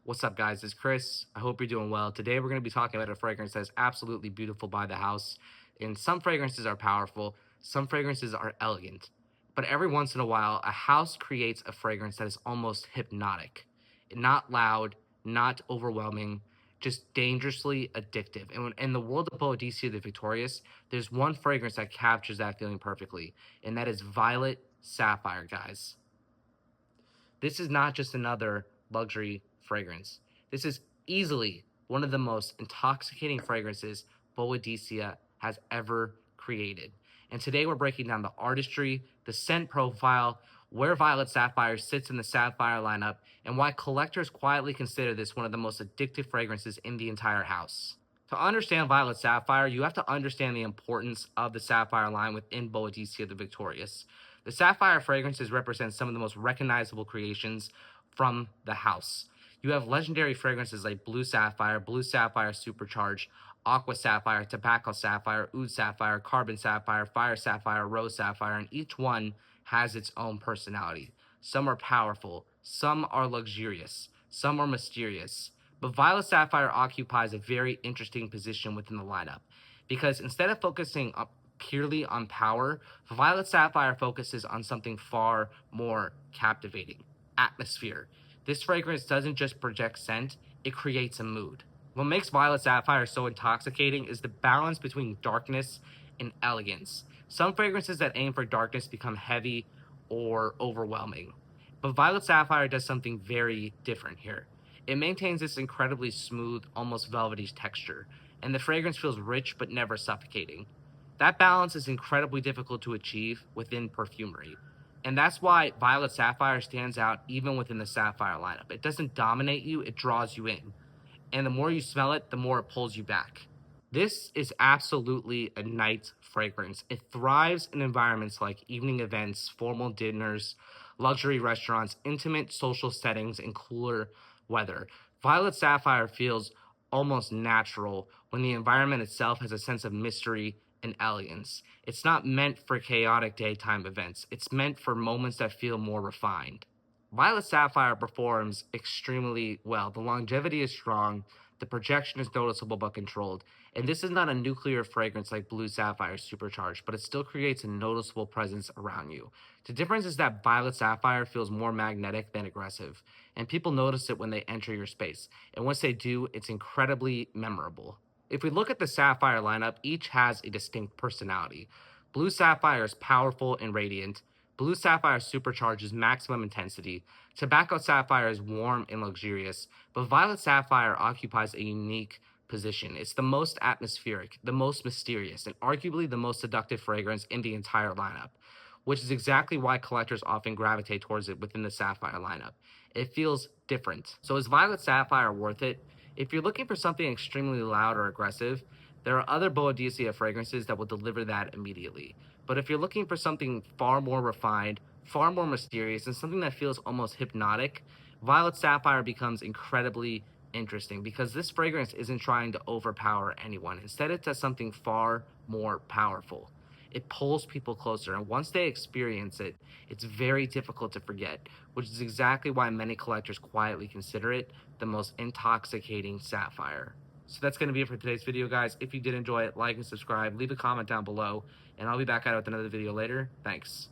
What's up, guys? It's Chris. I hope you're doing well. Today, we're going to be talking about a fragrance that's absolutely beautiful by the house. And some fragrances are powerful, some fragrances are elegant. But every once in a while, a house creates a fragrance that is almost hypnotic. Not loud, not overwhelming, just dangerously addictive. And in the world of Boadicea the Victorious, there's one fragrance that captures that feeling perfectly, and that is Violet Sapphire, guys. This is not just another luxury fragrance. This is easily one of the most intoxicating fragrances Boadicea has ever created. And today we're breaking down the artistry, the scent profile, where Violet Sapphire sits in the Sapphire lineup, and why collectors quietly consider this one of the most addictive fragrances in the entire house. To understand Violet Sapphire, you have to understand the importance of the Sapphire line within Boadicea the Victorious. The Sapphire fragrances represent some of the most recognizable creations from the house. You have legendary fragrances like Blue Sapphire Supercharged, Aqua Sapphire, Tobacco Sapphire, Oud Sapphire, Carbon Sapphire, Fire Sapphire, Rose Sapphire, and each one has its own personality. Some are powerful, some are luxurious, some are mysterious. But Violet Sapphire occupies a very interesting position within the lineup because instead of focusing purely on power, Violet Sapphire focuses on something far more captivating: atmosphere. This fragrance doesn't just project scent, it creates a mood. What makes Violet Sapphire so intoxicating is the balance between darkness and elegance. Some fragrances that aim for darkness become heavy or overwhelming, but Violet Sapphire does something very different here. It maintains this incredibly smooth, almost velvety texture, and the fragrance feels rich but never suffocating. That balance is incredibly difficult to achieve within perfumery. And that's why Violet Sapphire stands out even within the Sapphire lineup. It doesn't dominate you, it draws you in. And the more you smell it, the more it pulls you back. This is absolutely a night fragrance. It thrives in environments like evening events, formal dinners, luxury restaurants, intimate social settings, and cooler weather. Violet Sapphire feels almost natural when the environment itself has a sense of mystery and elegance. It's not meant for chaotic daytime events, it's meant for moments that feel more refined. Violet Sapphire performs extremely well. The longevity is strong, the projection is noticeable but controlled, and this is not a nuclear fragrance like Blue Sapphire Supercharged, but it still creates a noticeable presence around you. The difference is that Violet Sapphire feels more magnetic than aggressive, and people notice it when they enter your space, and once they do, it's incredibly memorable. If we look at the Sapphire lineup, each has a distinct personality. Blue Sapphire is powerful and radiant. Blue Sapphire supercharges maximum intensity. Tobacco Sapphire is warm and luxurious, but Violet Sapphire occupies a unique position. It's the most atmospheric, the most mysterious, and arguably the most seductive fragrance in the entire lineup, which is exactly why collectors often gravitate towards it within the Sapphire lineup. It feels different. So is Violet Sapphire worth it? If you're looking for something extremely loud or aggressive, there are other Boadicea fragrances that will deliver that immediately. But if you're looking for something far more refined, far more mysterious, and something that feels almost hypnotic, Violet Sapphire becomes incredibly interesting because this fragrance isn't trying to overpower anyone. Instead, it does something far more powerful. It pulls people closer, and once they experience it, it's very difficult to forget, which is exactly why many collectors quietly consider it the most intoxicating sapphire. So that's going to be it for today's video, guys. If you did enjoy it, like and subscribe, leave a comment down below, and I'll be back out with another video later. Thanks.